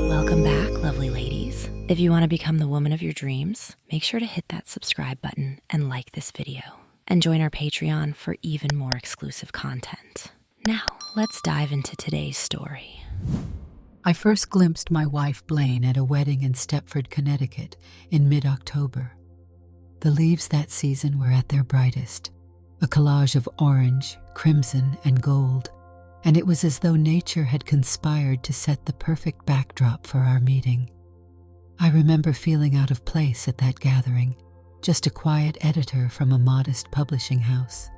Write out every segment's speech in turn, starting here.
Welcome back, lovely ladies. If you want to become the woman of your dreams, make sure to hit that subscribe button and like this video. And join our Patreon for even more exclusive content. Now, let's dive into today's story. I first glimpsed my wife Blaine at a wedding in Stepford, Connecticut in mid-October. The leaves that season were at their brightest, a collage of orange, crimson, and gold, and it was as though nature had conspired to set the perfect backdrop for our meeting. I remember feeling out of place at that gathering, just a quiet editor from a modest publishing house.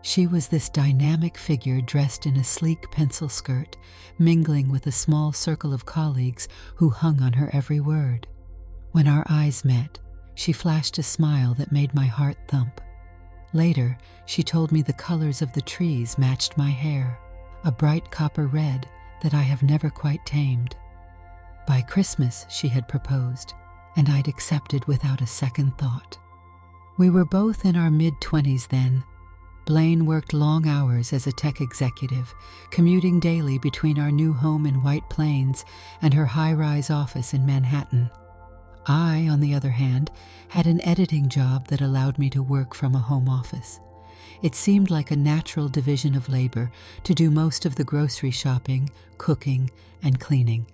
She was this dynamic figure dressed in a sleek pencil skirt, mingling with a small circle of colleagues who hung on her every word. When our eyes met, she flashed a smile that made my heart thump. Later, she told me the colors of the trees matched my hair, a bright copper red that I have never quite tamed. By Christmas, she had proposed, and I'd accepted without a second thought. We were both in our mid-20s then. Blaine worked long hours as a tech executive, commuting daily between our new home in White Plains and her high-rise office in Manhattan. I, on the other hand, had an editing job that allowed me to work from a home office. It seemed like a natural division of labor to do most of the grocery shopping, cooking, and cleaning.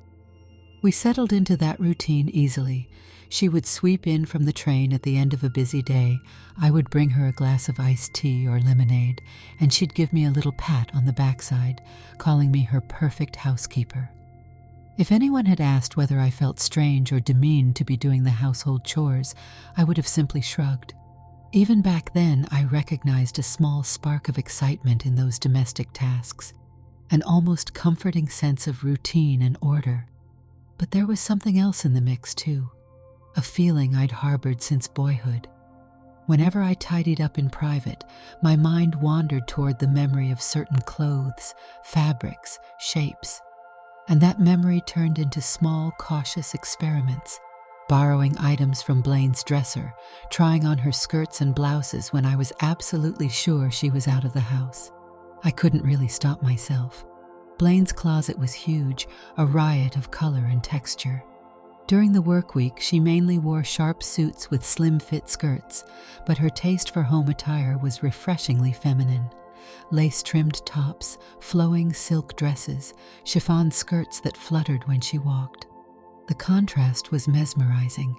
We settled into that routine easily. She would sweep in from the train at the end of a busy day. I would bring her a glass of iced tea or lemonade, and she'd give me a little pat on the backside, calling me her perfect housekeeper. If anyone had asked whether I felt strange or demeaned to be doing the household chores, I would have simply shrugged. Even back then, I recognized a small spark of excitement in those domestic tasks, an almost comforting sense of routine and order. But there was something else in the mix, too, a feeling I'd harbored since boyhood. Whenever I tidied up in private, my mind wandered toward the memory of certain clothes, fabrics, shapes, and that memory turned into small, cautious experiments, borrowing items from Blaine's dresser, trying on her skirts and blouses when I was absolutely sure she was out of the house. I couldn't really stop myself. Blaine's closet was huge, a riot of color and texture. During the work week, she mainly wore sharp suits with slim-fit skirts, but her taste for home attire was refreshingly feminine. Lace-trimmed tops, flowing silk dresses, chiffon skirts that fluttered when she walked. The contrast was mesmerizing.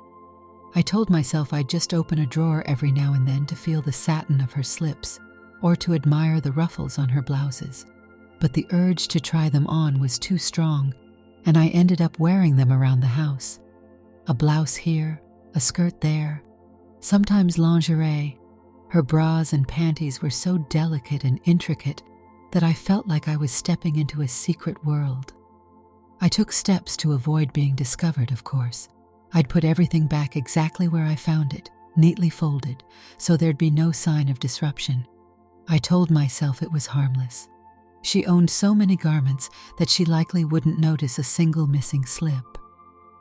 I told myself I'd just open a drawer every now and then to feel the satin of her slips, or to admire the ruffles on her blouses. But the urge to try them on was too strong, and I ended up wearing them around the house. A blouse here, a skirt there, sometimes lingerie. Her bras and panties were so delicate and intricate that I felt like I was stepping into a secret world. I took steps to avoid being discovered, of course. I'd put everything back exactly where I found it, neatly folded, so there'd be no sign of disruption. I told myself it was harmless. She owned so many garments that she likely wouldn't notice a single missing slip.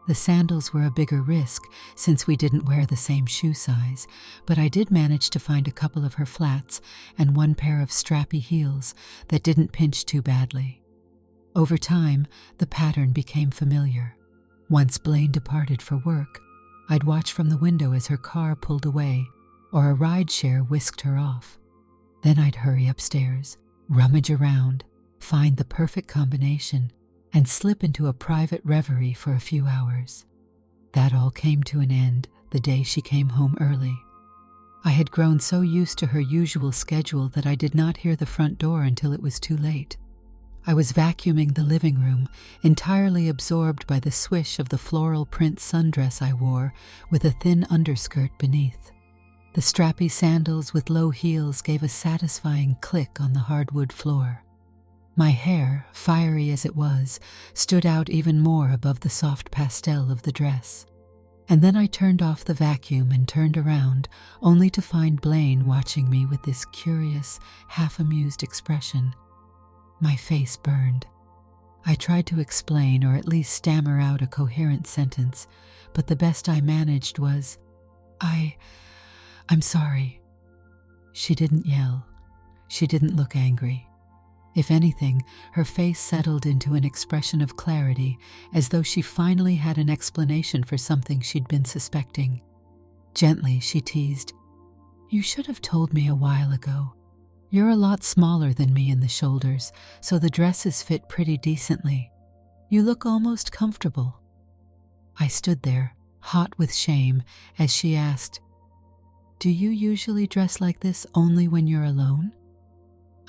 The sandals were a bigger risk since we didn't wear the same shoe size, but I did manage to find a couple of her flats and one pair of strappy heels that didn't pinch too badly. Over time, the pattern became familiar. Once Blaine departed for work, I'd watch from the window as her car pulled away or a rideshare whisked her off. Then I'd hurry upstairs, rummage around, find the perfect combination, and slip into a private reverie for a few hours. That all came to an end the day she came home early. I had grown so used to her usual schedule that I did not hear the front door until it was too late. I was vacuuming the living room, entirely absorbed by the swish of the floral print sundress I wore with a thin underskirt beneath. The strappy sandals with low heels gave a satisfying click on the hardwood floor. My hair, fiery as it was, stood out even more above the soft pastel of the dress. And then I turned off the vacuum and turned around, only to find Blaine watching me with this curious, half-amused expression. My face burned. I tried to explain or at least stammer out a coherent sentence, but the best I managed was, I'm sorry. She didn't yell. She didn't look angry. If anything, her face settled into an expression of clarity, as though she finally had an explanation for something she'd been suspecting. Gently, she teased, "You should have told me a while ago. You're a lot smaller than me in the shoulders, so the dresses fit pretty decently. You look almost comfortable." I stood there, hot with shame, as she asked, "Do you usually dress like this only when you're alone?"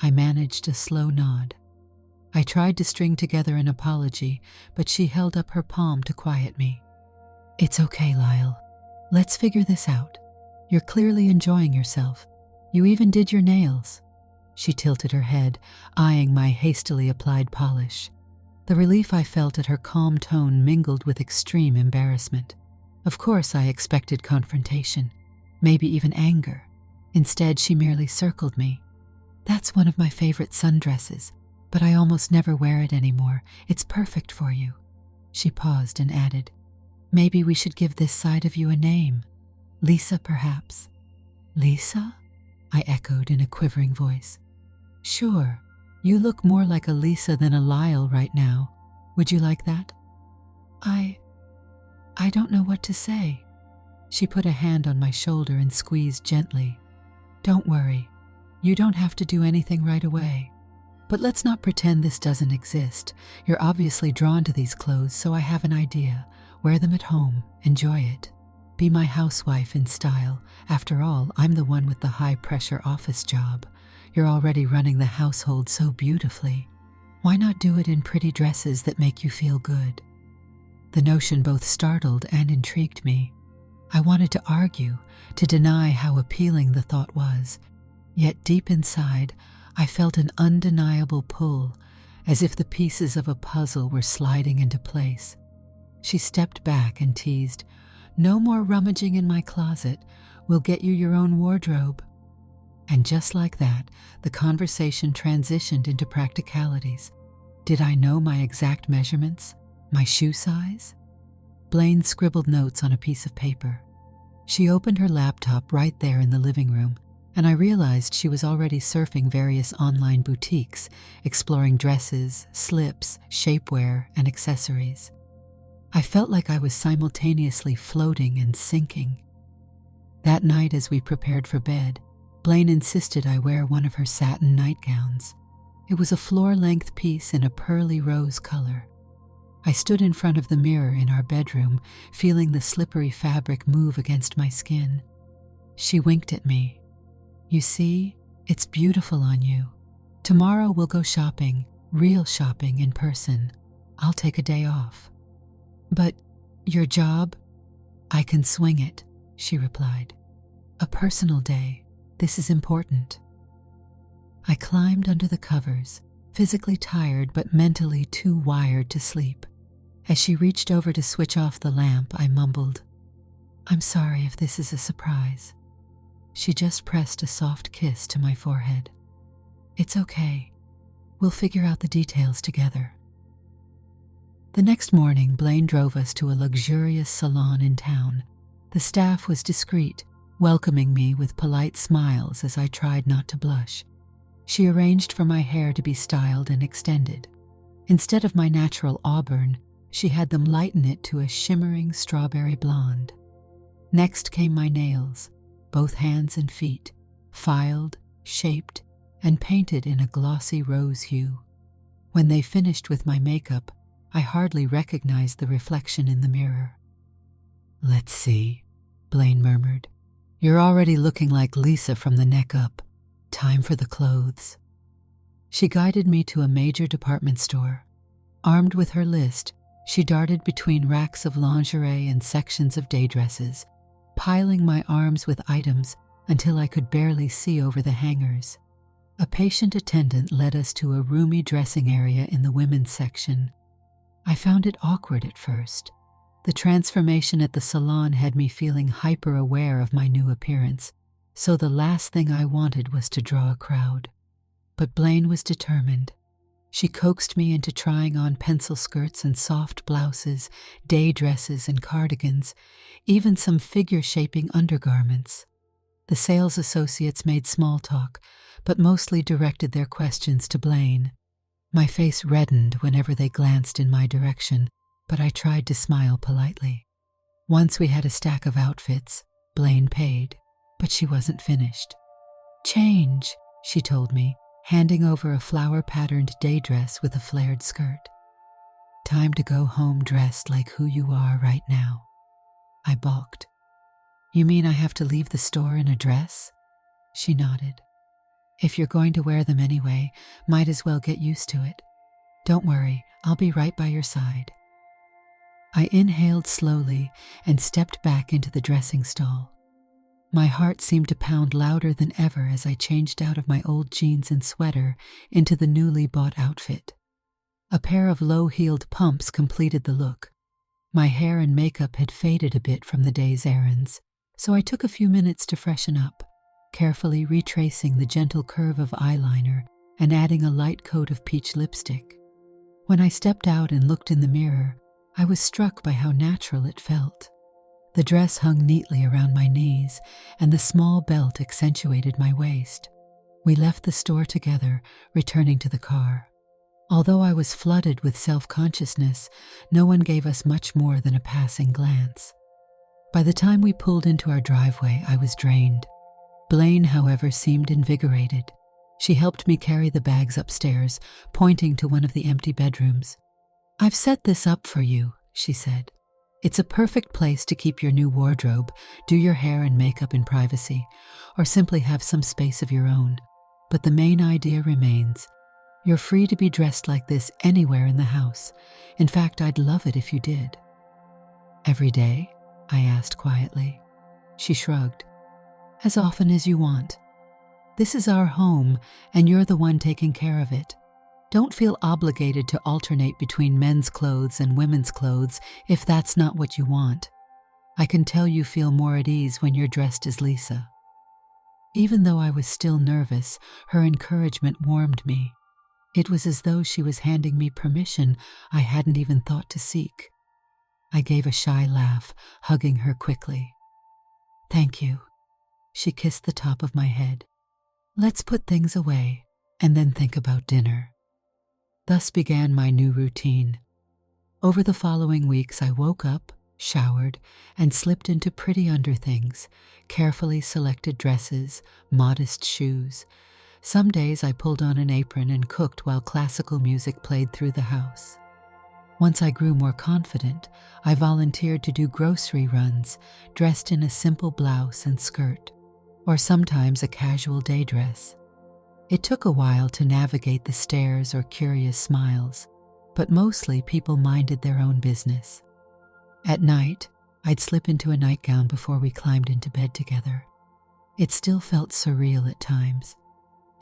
I managed a slow nod. I tried to string together an apology, but she held up her palm to quiet me. "It's okay, Lyle. Let's figure this out. You're clearly enjoying yourself. You even did your nails." She tilted her head, eyeing my hastily applied polish. The relief I felt at her calm tone mingled with extreme embarrassment. Of course, I expected confrontation, maybe even anger. Instead, she merely circled me. "That's one of my favorite sundresses, but I almost never wear it anymore. It's perfect for you." She paused and added, "Maybe we should give this side of you a name. Lisa, perhaps." "Lisa?" I echoed in a quivering voice. "Sure. You look more like a Lisa than a Lyle right now. Would you like that?" I don't know what to say." She put a hand on my shoulder and squeezed gently. "Don't worry. You don't have to do anything right away. But let's not pretend this doesn't exist. You're obviously drawn to these clothes, so I have an idea. Wear them at home. Enjoy it. Be my housewife in style. After all, I'm the one with the high-pressure office job. You're already running the household so beautifully. Why not do it in pretty dresses that make you feel good?" The notion both startled and intrigued me. I wanted to argue, to deny how appealing the thought was. Yet deep inside, I felt an undeniable pull, as if the pieces of a puzzle were sliding into place. She stepped back and teased, "No more rummaging in my closet. We'll get you your own wardrobe." And just like that, the conversation transitioned into practicalities. Did I know my exact measurements? My shoe size? Blaine scribbled notes on a piece of paper. She opened her laptop right there in the living room, and I realized she was already surfing various online boutiques, exploring dresses, slips, shapewear, and accessories. I felt like I was simultaneously floating and sinking. That night, as we prepared for bed, Blaine insisted I wear one of her satin nightgowns. It was a floor-length piece in a pearly rose color. I stood in front of the mirror in our bedroom, feeling the slippery fabric move against my skin. She winked at me. "You see, it's beautiful on you. Tomorrow we'll go shopping, real shopping in person. I'll take a day off." "But your job?" "I can swing it," she replied. "A personal day. This is important." I climbed under the covers, physically tired but mentally too wired to sleep. As she reached over to switch off the lamp, I mumbled, "I'm sorry if this is a surprise." She just pressed a soft kiss to my forehead. "It's okay. We'll figure out the details together." The next morning, Blaine drove us to a luxurious salon in town. The staff was discreet, welcoming me with polite smiles as I tried not to blush. She arranged for my hair to be styled and extended. Instead of my natural auburn, she had them lighten it to a shimmering strawberry blonde. Next came my nails, both hands and feet, filed, shaped, and painted in a glossy rose hue. When they finished with my makeup, I hardly recognized the reflection in the mirror. "Let's see," Blaine murmured. "You're already looking like Lisa from the neck up. Time for the clothes." She guided me to a major department store. Armed with her list, she darted between racks of lingerie and sections of day dresses, piling my arms with items until I could barely see over the hangers. A patient attendant led us to a roomy dressing area in the women's section. I found it awkward at first. The transformation at the salon had me feeling hyper-aware of my new appearance, so the last thing I wanted was to draw a crowd. But Blaine was determined. She coaxed me into trying on pencil skirts and soft blouses, day dresses and cardigans, even some figure-shaping undergarments. The sales associates made small talk, but mostly directed their questions to Blaine. My face reddened whenever they glanced in my direction, but I tried to smile politely. Once we had a stack of outfits. Blaine paid, but she wasn't finished. "Change," she told me, handing over a flower-patterned day dress with a flared skirt. "Time to go home dressed like who you are right now." I balked. "You mean I have to leave the store in a dress?" She nodded. "If you're going to wear them anyway, might as well get used to it. Don't worry, I'll be right by your side." I inhaled slowly and stepped back into the dressing stall. My heart seemed to pound louder than ever as I changed out of my old jeans and sweater into the newly bought outfit. A pair of low-heeled pumps completed the look. My hair and makeup had faded a bit from the day's errands, so I took a few minutes to freshen up, carefully retracing the gentle curve of eyeliner and adding a light coat of peach lipstick. When I stepped out and looked in the mirror, I was struck by how natural it felt. The dress hung neatly around my knees, and the small belt accentuated my waist. We left the store together, returning to the car. Although I was flooded with self-consciousness, no one gave us much more than a passing glance. By the time we pulled into our driveway, I was drained. Blaine, however, seemed invigorated. She helped me carry the bags upstairs, pointing to one of the empty bedrooms. "I've set this up for you," she said. "It's a perfect place to keep your new wardrobe, do your hair and makeup in privacy, or simply have some space of your own. But the main idea remains. You're free to be dressed like this anywhere in the house. In fact, I'd love it if you did." "Every day?" I asked quietly. She shrugged. "As often as you want. This is our home, and you're the one taking care of it. Don't feel obligated to alternate between men's clothes and women's clothes if that's not what you want. I can tell you feel more at ease when you're dressed as Lisa." Even though I was still nervous, her encouragement warmed me. It was as though she was handing me permission I hadn't even thought to seek. I gave a shy laugh, hugging her quickly. "Thank you." She kissed the top of my head. "Let's put things away and then think about dinner." Thus began my new routine. Over the following weeks, I woke up, showered, and slipped into pretty underthings, carefully selected dresses, modest shoes. Some days I pulled on an apron and cooked while classical music played through the house. Once I grew more confident, I volunteered to do grocery runs, dressed in a simple blouse and skirt, or sometimes a casual day dress. It took a while to navigate the stares or curious smiles, but mostly people minded their own business. At night, I'd slip into a nightgown before we climbed into bed together. It still felt surreal at times.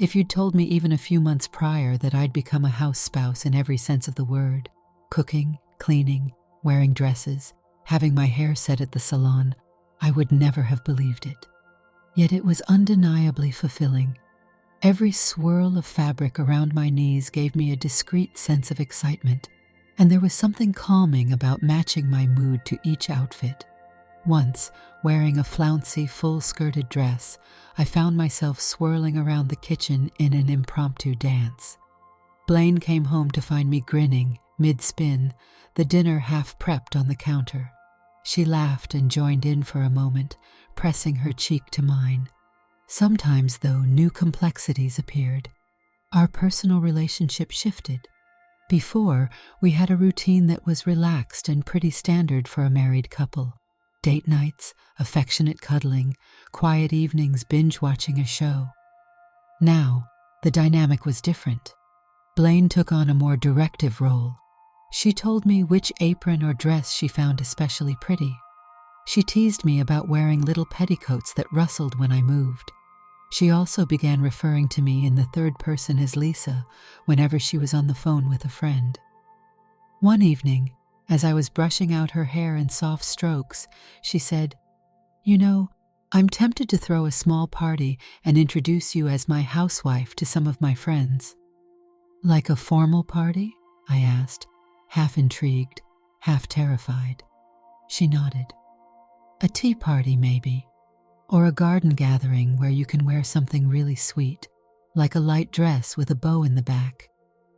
If you'd told me even a few months prior that I'd become a house spouse in every sense of the word, cooking, cleaning, wearing dresses, having my hair set at the salon, I would never have believed it. Yet it was undeniably fulfilling. Every swirl of fabric around my knees gave me a discreet sense of excitement, and there was something calming about matching my mood to each outfit. Once, wearing a flouncy, full-skirted dress, I found myself swirling around the kitchen in an impromptu dance. Blaine came home to find me grinning, mid-spin, the dinner half prepped on the counter. She laughed and joined in for a moment, pressing her cheek to mine. Sometimes, though, new complexities appeared. Our personal relationship shifted. Before, we had a routine that was relaxed and pretty standard for a married couple. Date nights, affectionate cuddling, quiet evenings binge-watching a show. Now, the dynamic was different. Blaine took on a more directive role. She told me which apron or dress she found especially pretty. She teased me about wearing little petticoats that rustled when I moved. She also began referring to me in the third person as Lisa whenever she was on the phone with a friend. One evening, as I was brushing out her hair in soft strokes, she said, "You know, I'm tempted to throw a small party and introduce you as my housewife to some of my friends." "Like a formal party?" I asked, half intrigued, half terrified. She nodded. "A tea party, maybe." Or a garden gathering where you can wear something really sweet, like a light dress with a bow in the back.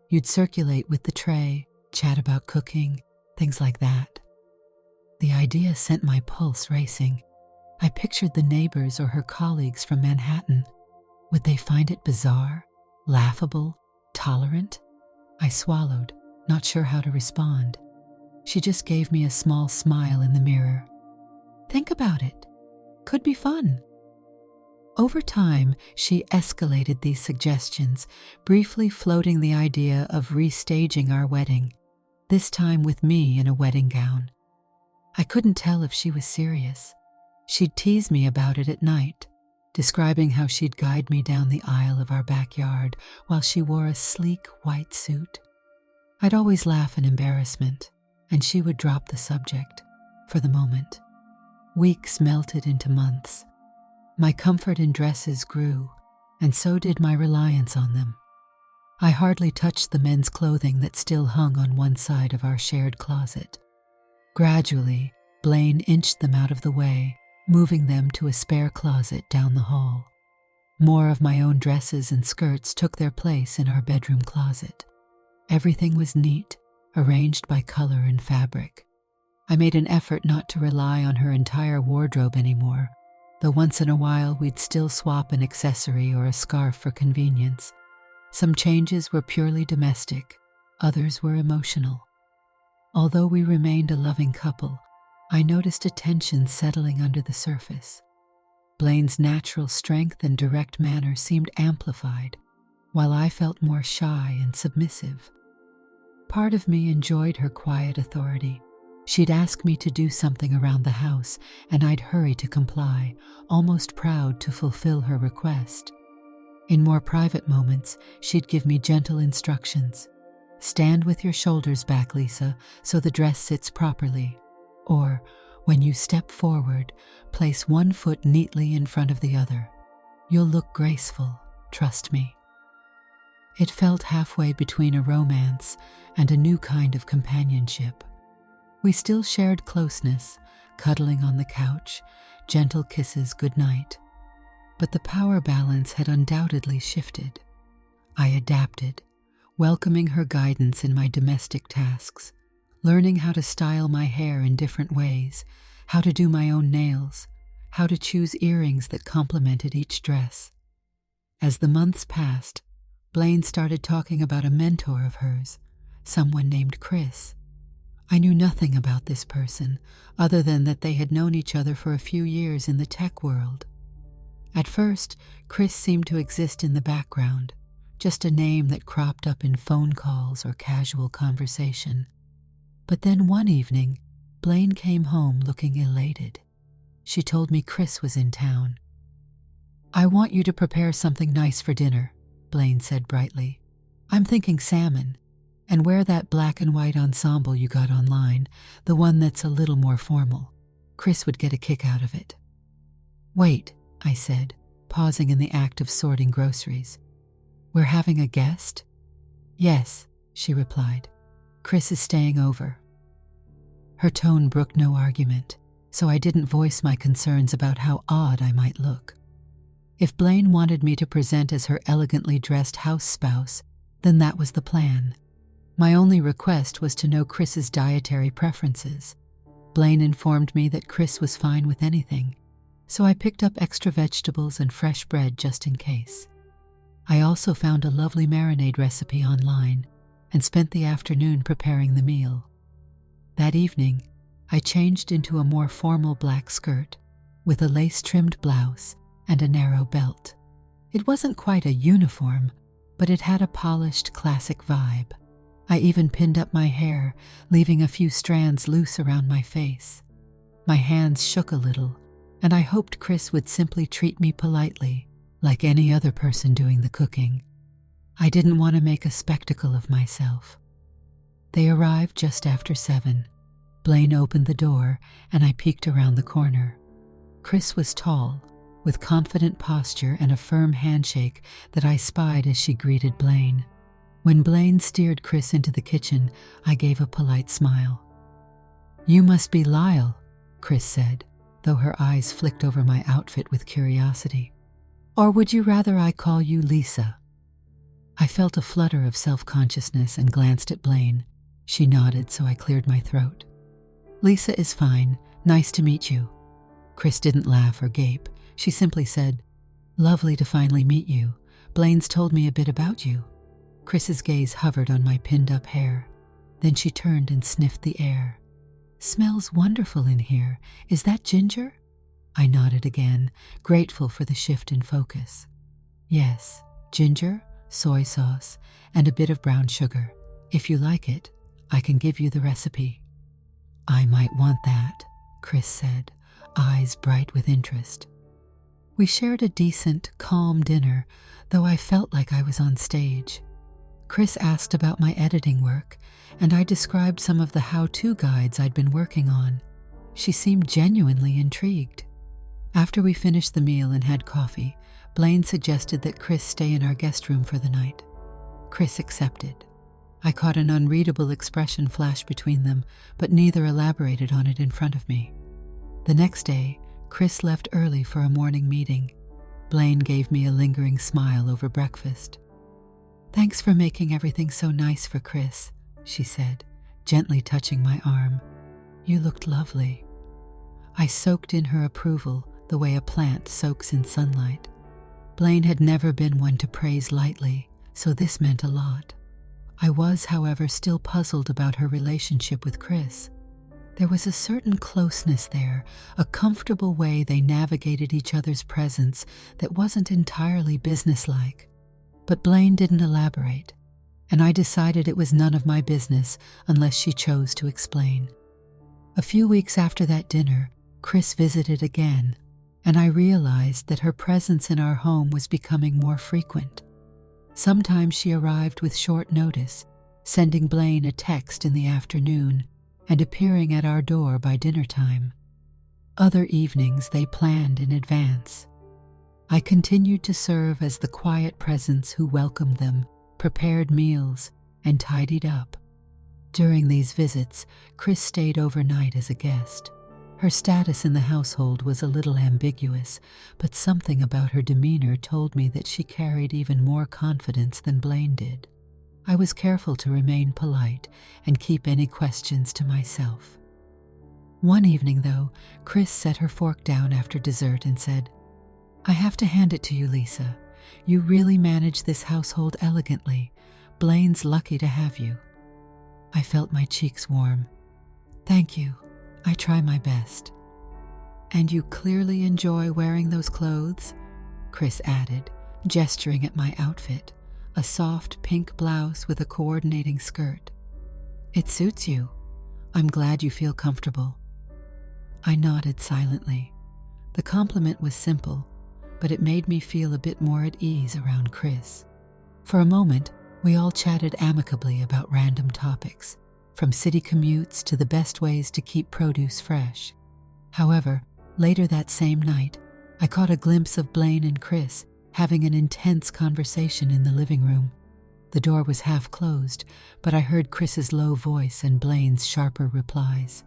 You'd circulate with the tray, chat about cooking, things like that. The idea sent my pulse racing. I pictured the neighbors or her colleagues from Manhattan. Would they find it bizarre, laughable, tolerant? I swallowed, not sure how to respond. She just gave me a small smile in the mirror. Think about it. Could be fun. Over time, she escalated these suggestions, briefly floating the idea of restaging our wedding, this time with me in a wedding gown. I couldn't tell if she was serious. She'd tease me about it at night, describing how she'd guide me down the aisle of our backyard while she wore a sleek white suit. I'd always laugh in embarrassment, and she would drop the subject, for the moment. Weeks melted into months. My comfort in dresses grew, and so did my reliance on them. I hardly touched the men's clothing that still hung on one side of our shared closet. Gradually, Blaine inched them out of the way, moving them to a spare closet down the hall. More of my own dresses and skirts took their place in our bedroom closet. Everything was neat, arranged by color and fabric. I made an effort not to rely on her entire wardrobe anymore, though once in a while we'd still swap an accessory or a scarf for convenience. Some changes were purely domestic, others were emotional. Although we remained a loving couple, I noticed a tension settling under the surface. Blaine's natural strength and direct manner seemed amplified, while I felt more shy and submissive. Part of me enjoyed her quiet authority. She'd ask me to do something around the house, and I'd hurry to comply, almost proud to fulfill her request. In more private moments, she'd give me gentle instructions. Stand with your shoulders back, Lisa, so the dress sits properly. Or, when you step forward, place one foot neatly in front of the other. You'll look graceful, trust me. It felt halfway between a romance and a new kind of companionship. We still shared closeness, cuddling on the couch, gentle kisses goodnight. But the power balance had undoubtedly shifted. I adapted, welcoming her guidance in my domestic tasks, learning how to style my hair in different ways, how to do my own nails, how to choose earrings that complemented each dress. As the months passed, Blaine started talking about a mentor of hers, someone named Chris. I knew nothing about this person, other than that they had known each other for a few years in the tech world. At first, Chris seemed to exist in the background, just a name that cropped up in phone calls or casual conversation. But then one evening, Blaine came home looking elated. She told me Chris was in town. "I want you to prepare something nice for dinner," Blaine said brightly. "I'm thinking salmon. And wear that black and white ensemble you got online, the one that's a little more formal. Chris would get a kick out of it." "Wait," I said, pausing in the act of sorting groceries. "We're having a guest?" "Yes," she replied. "Chris is staying over." Her tone brooked no argument, so I didn't voice my concerns about how odd I might look. If Blaine wanted me to present as her elegantly dressed house spouse, then that was the plan. My only request was to know Chris's dietary preferences. Blaine informed me that Chris was fine with anything, so I picked up extra vegetables and fresh bread just in case. I also found a lovely marinade recipe online and spent the afternoon preparing the meal. That evening, I changed into a more formal black skirt with a lace-trimmed blouse and a narrow belt. It wasn't quite a uniform, but it had a polished, classic vibe. I even pinned up my hair, leaving a few strands loose around my face. My hands shook a little, and I hoped Chris would simply treat me politely, like any other person doing the cooking. I didn't want to make a spectacle of myself. They arrived just after 7. Blaine opened the door, and I peeked around the corner. Chris was tall, with confident posture and a firm handshake that I spied as she greeted Blaine. When Blaine steered Chris into the kitchen, I gave a polite smile. "You must be Lyle," Chris said. though her eyes flicked over my outfit with curiosity. "Or would you rather I call you Lisa?" I felt a flutter of self-consciousness and glanced at Blaine. She nodded, so I cleared my throat. "Lisa is fine. Nice to meet you." Chris didn't laugh or gape. She simply said, "Lovely to finally meet you. Blaine's told me a bit about you." Chris's gaze hovered on my pinned-up hair. Then she turned and sniffed the air. "Smells wonderful in here. Is that ginger?" I nodded again, grateful for the shift in focus. "Yes, ginger, soy sauce, and a bit of brown sugar. If you like it, I can give you the recipe." "I might want that," Chris said, eyes bright with interest. We shared a decent, calm dinner, though I felt like I was on stage. Chris asked about my editing work, and I described some of the how-to guides I'd been working on. She seemed genuinely intrigued. After we finished the meal and had coffee, Blaine suggested that Chris stay in our guest room for the night. Chris accepted. I caught an unreadable expression flash between them, but neither elaborated on it in front of me. The next day, Chris left early for a morning meeting. Blaine gave me a lingering smile over breakfast. "Thanks for making everything so nice for Chris," she said, gently touching my arm. "You looked lovely." I soaked in her approval the way a plant soaks in sunlight. Blaine had never been one to praise lightly, so this meant a lot. I was, however, still puzzled about her relationship with Chris. There was a certain closeness there, a comfortable way they navigated each other's presence that wasn't entirely businesslike. But Blaine didn't elaborate, and I decided it was none of my business unless she chose to explain. A few weeks after that dinner, Chris visited again, and I realized that her presence in our home was becoming more frequent. Sometimes she arrived with short notice, sending Blaine a text in the afternoon and appearing at our door by dinner time. Other evenings they planned in advance. I continued to serve as the quiet presence who welcomed them, prepared meals, and tidied up. During these visits, Chris stayed overnight as a guest. Her status in the household was a little ambiguous, but something about her demeanor told me that she carried even more confidence than Blaine did. I was careful to remain polite and keep any questions to myself. One evening, though, Chris set her fork down after dessert and said, "I have to hand it to you, Lisa. You really manage this household elegantly. Blaine's lucky to have you." I felt my cheeks warm. "Thank you. I try my best." "And you clearly enjoy wearing those clothes," Chris added, gesturing at my outfit, a soft pink blouse with a coordinating skirt. "It suits you. I'm glad you feel comfortable." I nodded silently. The compliment was simple, but it made me feel a bit more at ease around Chris. For a moment, we all chatted amicably about random topics, from city commutes to the best ways to keep produce fresh. However, later that same night, I caught a glimpse of Blaine and Chris having an intense conversation in the living room. The door was half closed, but I heard Chris's low voice and Blaine's sharper replies.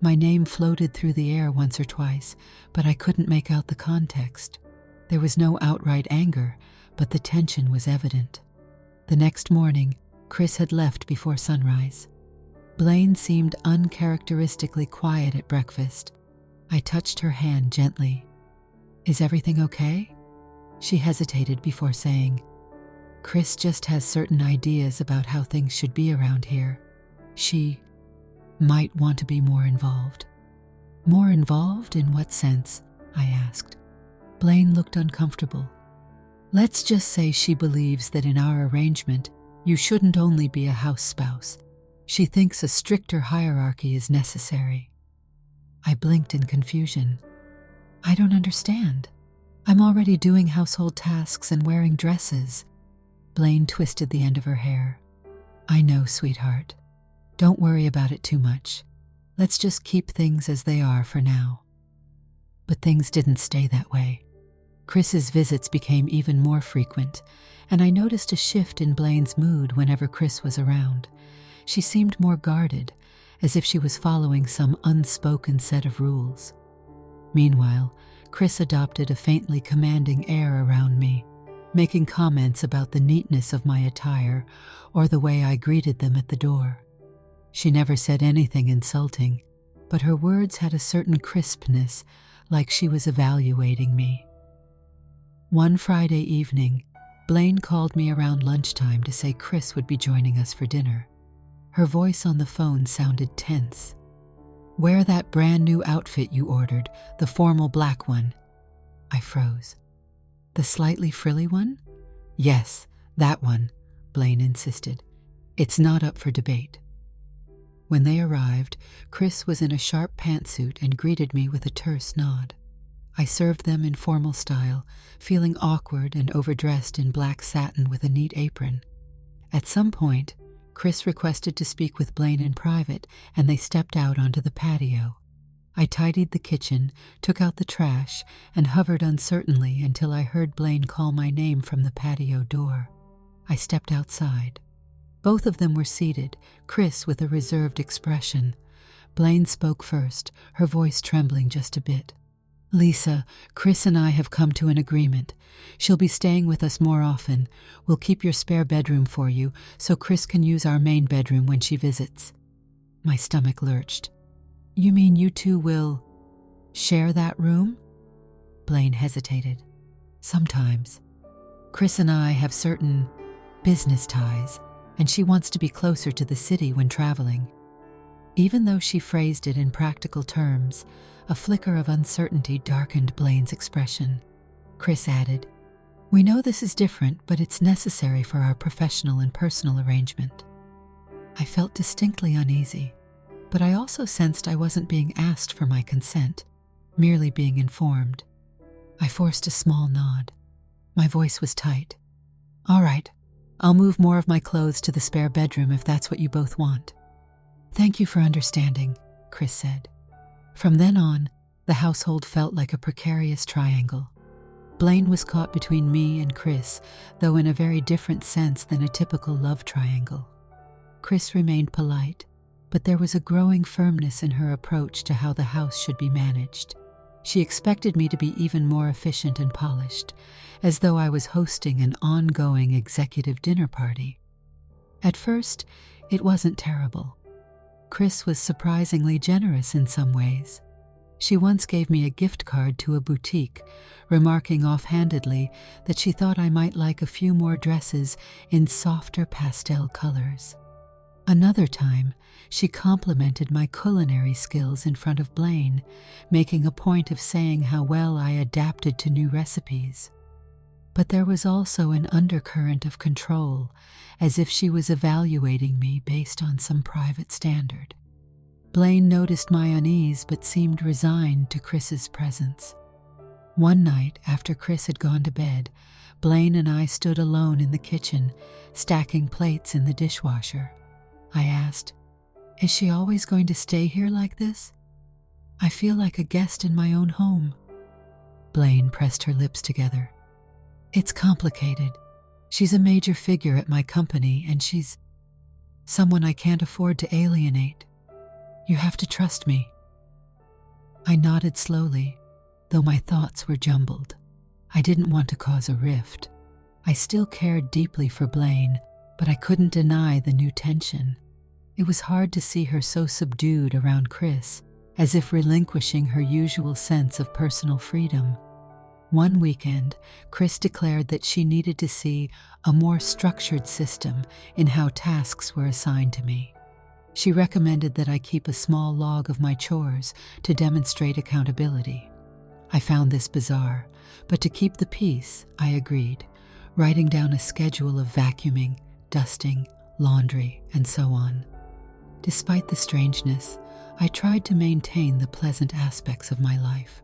My name floated through the air once or twice, but I couldn't make out the context. There was no outright anger, but the tension was evident. The next morning, Chris had left before sunrise. Blaine seemed uncharacteristically quiet at breakfast. I touched her hand gently. "Is everything okay?" She hesitated before saying, "Chris just has certain ideas about how things should be around here. She might want to be more involved." "More involved in what sense?" I asked. Blaine looked uncomfortable. "Let's just say she believes that in our arrangement, you shouldn't only be a house spouse. She thinks a stricter hierarchy is necessary." I blinked in confusion. "I don't understand. I'm already doing household tasks and wearing dresses." Blaine twisted the end of her hair. "I know, sweetheart. Don't worry about it too much. Let's just keep things as they are for now." But things didn't stay that way. Chris's visits became even more frequent, and I noticed a shift in Blaine's mood whenever Chris was around. She seemed more guarded, as if she was following some unspoken set of rules. Meanwhile, Chris adopted a faintly commanding air around me, making comments about the neatness of my attire or the way I greeted them at the door. She never said anything insulting, but her words had a certain crispness, like she was evaluating me. One Friday evening, Blaine called me around lunchtime to say Chris would be joining us for dinner. Her voice on the phone sounded tense. "Wear that brand new outfit you ordered, the formal black one." I froze. "The slightly frilly one?" "Yes, that one," Blaine insisted. "It's not up for debate." When they arrived, Chris was in a sharp pantsuit and greeted me with a terse nod. I served them in formal style, feeling awkward and overdressed in black satin with a neat apron. At some point, Chris requested to speak with Blaine in private, and they stepped out onto the patio. I tidied the kitchen, took out the trash, and hovered uncertainly until I heard Blaine call my name from the patio door. I stepped outside. Both of them were seated, Chris with a reserved expression. Blaine spoke first, her voice trembling just a bit. "Lisa, Chris and I have come to an agreement. She'll be staying with us more often. We'll keep your spare bedroom for you, so Chris can use our main bedroom when she visits." My stomach lurched. "You mean you two will share that room?" Blaine hesitated. "Sometimes. Chris and I have certain business ties, and she wants to be closer to the city when traveling." Even though she phrased it in practical terms, a flicker of uncertainty darkened Blaine's expression. Chris added, "We know this is different, but it's necessary for our professional and personal arrangement." I felt distinctly uneasy, but I also sensed I wasn't being asked for my consent, merely being informed. I forced a small nod. My voice was tight. "All right, I'll move more of my clothes to the spare bedroom if that's what you both want." "Thank you for understanding," Chris said. From then on, the household felt like a precarious triangle. Blaine was caught between me and Chris, though in a very different sense than a typical love triangle. Chris remained polite, but there was a growing firmness in her approach to how the house should be managed. She expected me to be even more efficient and polished, as though I was hosting an ongoing executive dinner party. At first, it wasn't terrible. Chris was surprisingly generous in some ways. She once gave me a gift card to a boutique, remarking offhandedly that she thought I might like a few more dresses in softer pastel colors. Another time, she complimented my culinary skills in front of Blaine, making a point of saying how well I adapted to new recipes. But there was also an undercurrent of control, as if she was evaluating me based on some private standard. Blaine noticed my unease but seemed resigned to Chris's presence. One night, after Chris had gone to bed, Blaine and I stood alone in the kitchen, stacking plates in the dishwasher. I asked, "Is she always going to stay here like this? I feel like a guest in my own home." Blaine pressed her lips together. "It's complicated. She's a major figure at my company, and she's someone I can't afford to alienate. You have to trust me." I nodded slowly, though my thoughts were jumbled. I didn't want to cause a rift. I still cared deeply for Blaine, but I couldn't deny the new tension. It was hard to see her so subdued around Chris, as if relinquishing her usual sense of personal freedom. One weekend, Chris declared that she needed to see a more structured system in how tasks were assigned to me. She recommended that I keep a small log of my chores to demonstrate accountability. I found this bizarre, but to keep the peace, I agreed, writing down a schedule of vacuuming, dusting, laundry, and so on. Despite the strangeness, I tried to maintain the pleasant aspects of my life.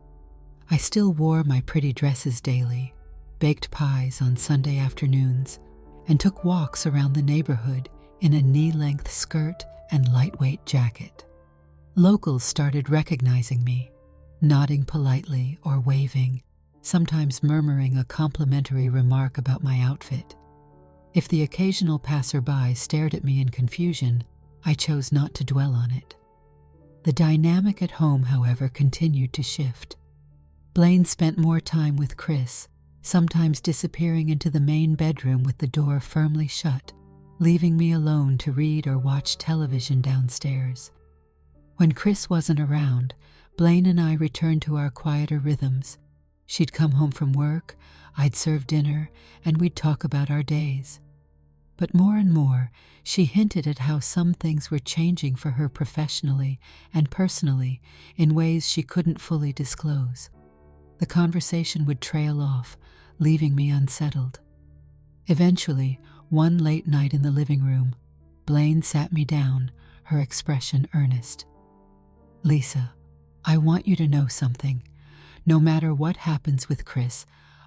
I still wore my pretty dresses daily, baked pies on Sunday afternoons, and took walks around the neighborhood in a knee-length skirt and lightweight jacket. Locals started recognizing me, nodding politely or waving, sometimes murmuring a complimentary remark about my outfit. If the occasional passerby stared at me in confusion, I chose not to dwell on it. The dynamic at home, however, continued to shift. Blaine spent more time with Chris, sometimes disappearing into the main bedroom with the door firmly shut, leaving me alone to read or watch television downstairs. When Chris wasn't around, Blaine and I returned to our quieter rhythms. She'd come home from work, I'd serve dinner, and we'd talk about our days. But more and more, she hinted at how some things were changing for her professionally and personally in ways she couldn't fully disclose. The conversation would trail off, leaving me unsettled. Eventually, one late night in the living room, Blaine sat me down, her expression earnest. "Lisa, I want you to know something. No matter what happens with Chris,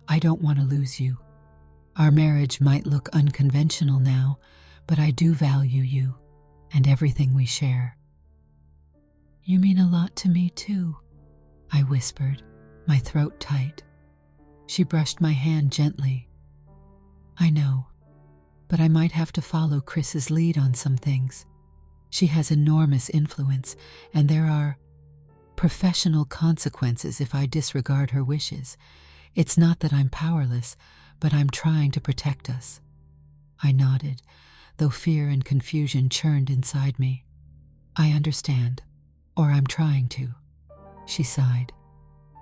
I don't want to lose you. Our marriage might look unconventional now, but I do value you and everything we share." "You mean a lot to me, too," I whispered, my throat tight. She brushed my hand gently. "I know, but I might have to follow Chris's lead on some things. She has enormous influence, and there are professional consequences if I disregard her wishes. It's not that I'm powerless, but I'm trying to protect us." I nodded, though fear and confusion churned inside me. "I understand, or I'm trying to." She sighed.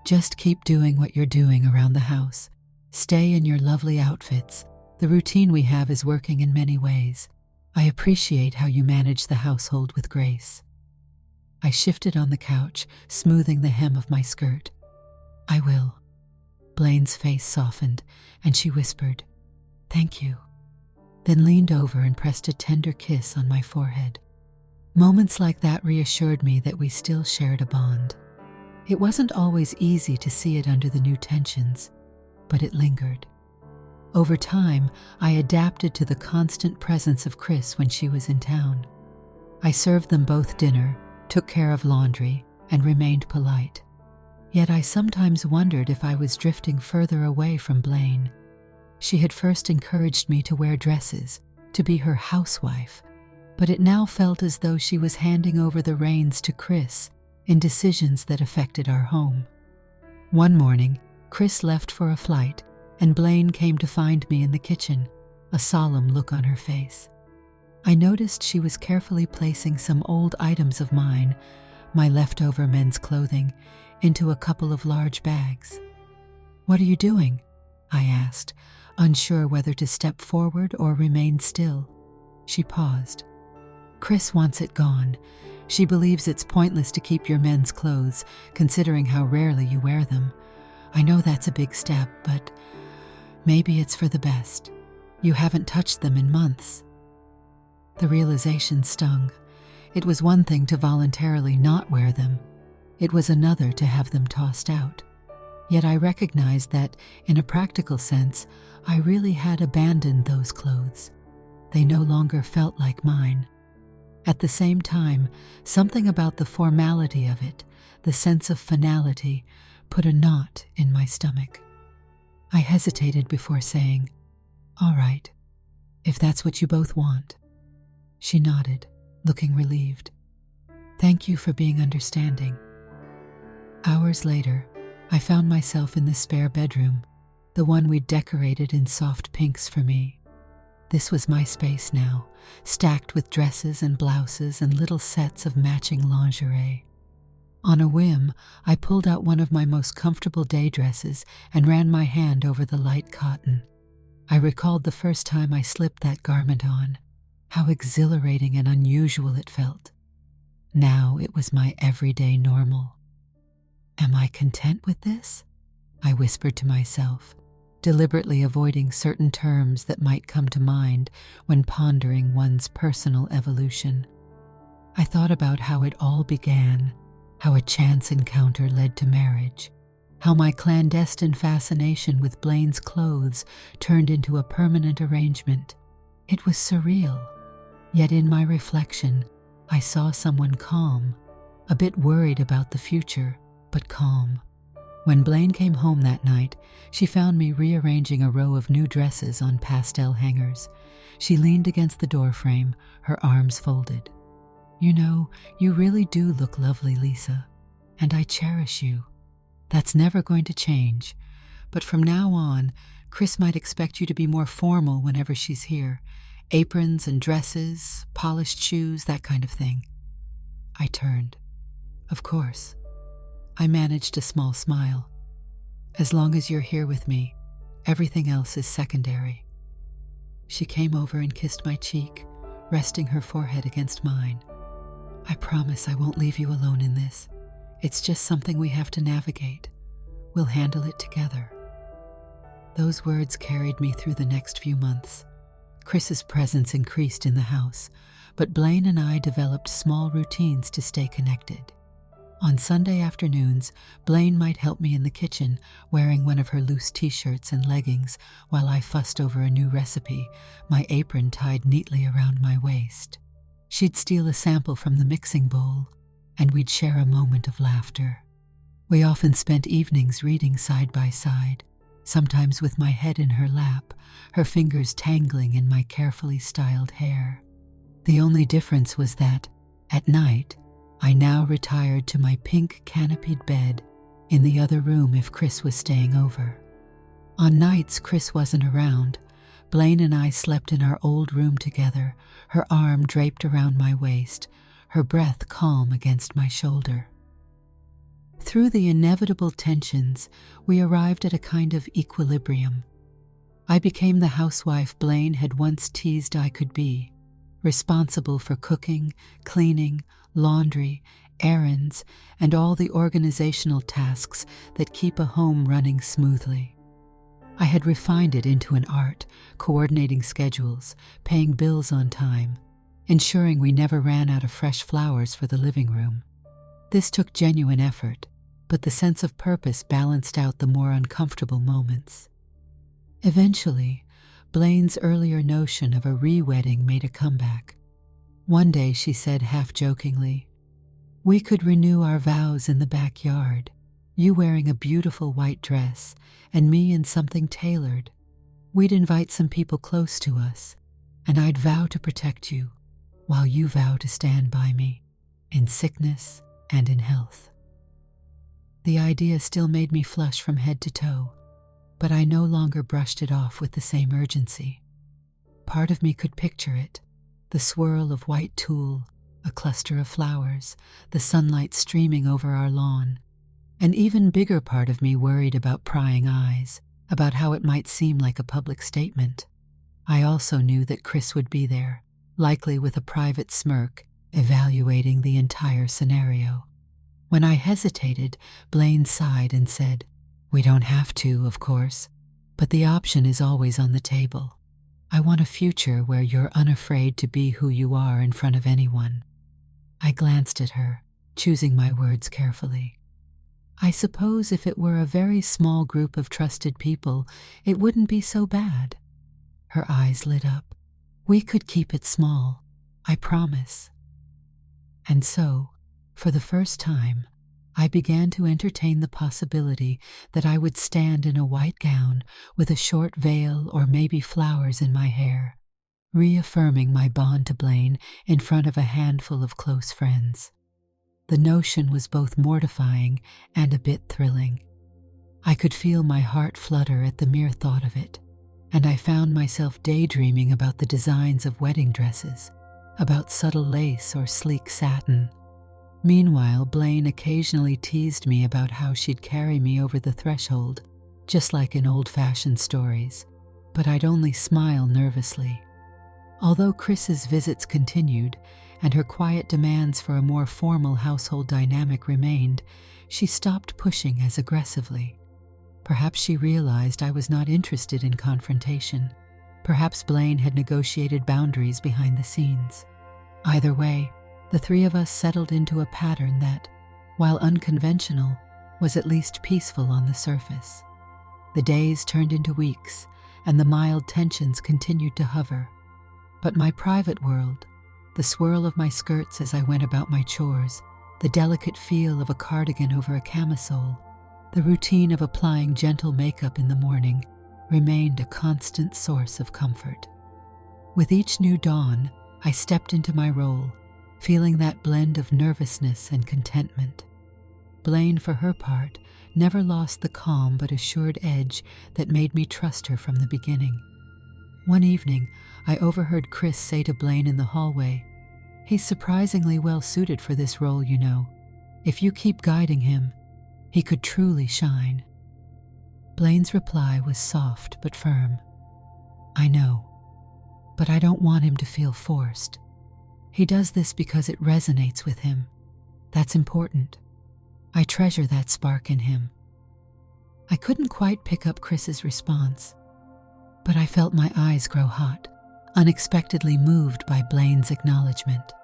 "Just keep doing what you're doing around the house. Stay in your lovely outfits. The routine we have is working in many ways. I appreciate how you manage the household with grace." I shifted on the couch, smoothing the hem of my skirt. "I will." Blaine's face softened, and she whispered, "Thank you," then leaned over and pressed a tender kiss on my forehead. Moments like that reassured me that we still shared a bond. It wasn't always easy to see it under the new tensions, but it lingered. Over time, I adapted to the constant presence of Chris when she was in town. I served them both dinner, took care of laundry, and remained polite. Yet I sometimes wondered if I was drifting further away from Blaine. She had first encouraged me to wear dresses, to be her housewife, but it now felt as though she was handing over the reins to Chris in decisions that affected our home. One morning, Chris left for a flight, and Blaine came to find me in the kitchen, a solemn look on her face. I noticed she was carefully placing some old items of mine, my leftover men's clothing, into a couple of large bags. "What are you doing?" I asked, unsure whether to step forward or remain still. She paused. "Chris wants it gone. She believes it's pointless to keep your men's clothes, considering how rarely you wear them. I know that's a big step, but maybe it's for the best. You haven't touched them in months." The realization stung. It was one thing to voluntarily not wear them. It was another to have them tossed out. Yet I recognized that, in a practical sense, I really had abandoned those clothes. They no longer felt like mine. At the same time, something about the formality of it, the sense of finality, put a knot in my stomach. I hesitated before saying, "All right, if that's what you both want." She nodded, looking relieved. "Thank you for being understanding." Hours later, I found myself in the spare bedroom, the one we'd decorated in soft pinks for me. This was my space now, stacked with dresses and blouses and little sets of matching lingerie. On a whim, I pulled out one of my most comfortable day dresses and ran my hand over the light cotton. I recalled the first time I slipped that garment on, how exhilarating and unusual it felt. Now it was my everyday normal. "Am I content with this?" I whispered to myself, deliberately avoiding certain terms that might come to mind when pondering one's personal evolution. I thought about how it all began, how a chance encounter led to marriage, how my clandestine fascination with Blaine's clothes turned into a permanent arrangement. It was surreal. Yet in my reflection, I saw someone calm, a bit worried about the future, but calm. When Blaine came home that night, she found me rearranging a row of new dresses on pastel hangers. She leaned against the doorframe, her arms folded. "You know, you really do look lovely, Lisa, and I cherish you. That's never going to change. But from now on, Chris might expect you to be more formal whenever she's here. Aprons and dresses, polished shoes, that kind of thing. I turned. Of course. I managed a small smile. As long as you're here with me, everything else is secondary. She came over and kissed my cheek, resting her forehead against mine. I promise I won't leave you alone in this. It's just something we have to navigate. We'll handle it together. Those words carried me through the next few months. Chris's presence increased in the house, but Blaine and I developed small routines to stay connected. On Sunday afternoons, Blaine might help me in the kitchen, wearing one of her loose t-shirts and leggings while I fussed over a new recipe, my apron tied neatly around my waist. She'd steal a sample from the mixing bowl, and we'd share a moment of laughter. We often spent evenings reading side by side, sometimes with my head in her lap, her fingers tangling in my carefully styled hair. The only difference was that, at night, I now retired to my pink canopied bed in the other room if Chris was staying over. On nights Chris wasn't around, Blaine and I slept in our old room together, her arm draped around my waist, her breath calm against my shoulder. Through the inevitable tensions, we arrived at a kind of equilibrium. I became the housewife Blaine had once teased I could be, responsible for cooking, cleaning, laundry, errands, and all the organizational tasks that keep a home running smoothly. I had refined it into an art, coordinating schedules, paying bills on time, ensuring we never ran out of fresh flowers for the living room. This took genuine effort, but the sense of purpose balanced out the more uncomfortable moments. Eventually, Blaine's earlier notion of a re-wedding made a comeback. One day she said half-jokingly, "We could renew our vows in the backyard, you wearing a beautiful white dress and me in something tailored. We'd invite some people close to us, and I'd vow to protect you, while you vow to stand by me, in sickness and in health." The idea still made me flush from head to toe, but I no longer brushed it off with the same urgency. Part of me could picture it, the swirl of white tulle, a cluster of flowers, the sunlight streaming over our lawn. An even bigger part of me worried about prying eyes, about how it might seem like a public statement. I also knew that Chris would be there, likely with a private smirk, evaluating the entire scenario. When I hesitated, Blaine sighed and said, "We don't have to, of course, but the option is always on the table. I want a future where you're unafraid to be who you are in front of anyone." I glanced at her, choosing my words carefully. I suppose if it were a very small group of trusted people, it wouldn't be so bad. Her eyes lit up. "We could keep it small, I promise." And so, for the first time, I began to entertain the possibility that I would stand in a white gown with a short veil or maybe flowers in my hair, reaffirming my bond to Blaine in front of a handful of close friends. The notion was both mortifying and a bit thrilling. I could feel my heart flutter at the mere thought of it, and I found myself daydreaming about the designs of wedding dresses, about subtle lace or sleek satin. Meanwhile, Blaine occasionally teased me about how she'd carry me over the threshold, just like in old-fashioned stories, but I'd only smile nervously. Although Chris's visits continued, and her quiet demands for a more formal household dynamic remained, she stopped pushing as aggressively. Perhaps she realized I was not interested in confrontation. Perhaps Blaine had negotiated boundaries behind the scenes. Either way, the three of us settled into a pattern that, while unconventional, was at least peaceful on the surface. The days turned into weeks, and the mild tensions continued to hover. But my private world, the swirl of my skirts as I went about my chores, the delicate feel of a cardigan over a camisole, the routine of applying gentle makeup in the morning, remained a constant source of comfort. With each new dawn, I stepped into my role, feeling that blend of nervousness and contentment. Blaine, for her part, never lost the calm but assured edge that made me trust her from the beginning. One evening, I overheard Chris say to Blaine in the hallway, "He's surprisingly well suited for this role, you know. If you keep guiding him, he could truly shine." Blaine's reply was soft but firm. "I know, but I don't want him to feel forced. He does this because it resonates with him. That's important. I treasure that spark in him." I couldn't quite pick up Chris's response, but I felt my eyes grow hot, unexpectedly moved by Blaine's acknowledgement.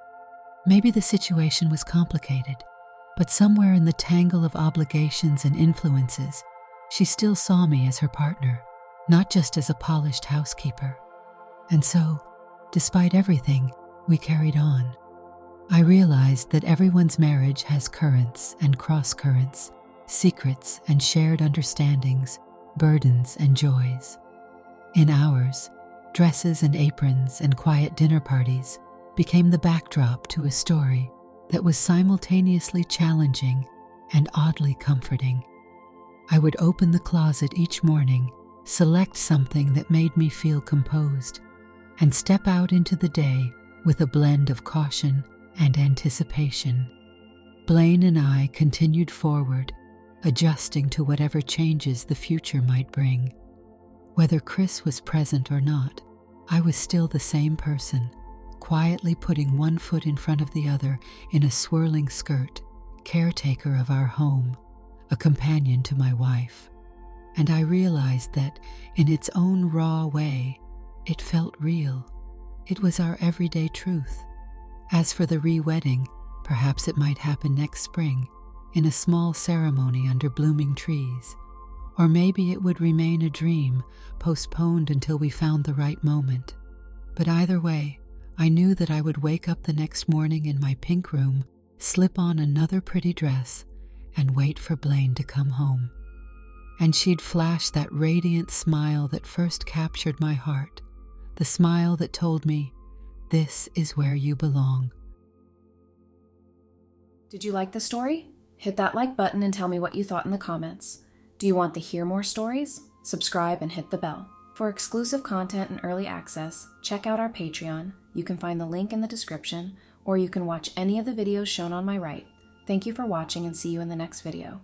Maybe the situation was complicated, but somewhere in the tangle of obligations and influences, she still saw me as her partner, not just as a polished housekeeper. And so, despite everything, we carried on. I realized that everyone's marriage has currents and cross-currents, secrets and shared understandings, burdens and joys. In ours, dresses and aprons and quiet dinner parties became the backdrop to a story that was simultaneously challenging and oddly comforting. I would open the closet each morning, select something that made me feel composed, and step out into the day with a blend of caution and anticipation. Blaine and I continued forward, adjusting to whatever changes the future might bring. Whether Chris was present or not, I was still the same person, quietly putting one foot in front of the other in a swirling skirt, caretaker of our home, a companion to my wife. And I realized that, in its own raw way, it felt real. It was our everyday truth. As for the re-wedding, perhaps it might happen next spring, in a small ceremony under blooming trees. Or maybe it would remain a dream, postponed until we found the right moment. But either way, I knew that I would wake up the next morning in my pink room, slip on another pretty dress, and wait for Blaine to come home. And she'd flash that radiant smile that first captured my heart, the smile that told me, "This is where you belong." Did you like the story? Hit that like button and tell me what you thought in the comments. Do you want to hear more stories? Subscribe and hit the bell. For exclusive content and early access, check out our Patreon. You can find the link in the description, or you can watch any of the videos shown on my right. Thank you for watching and see you in the next video.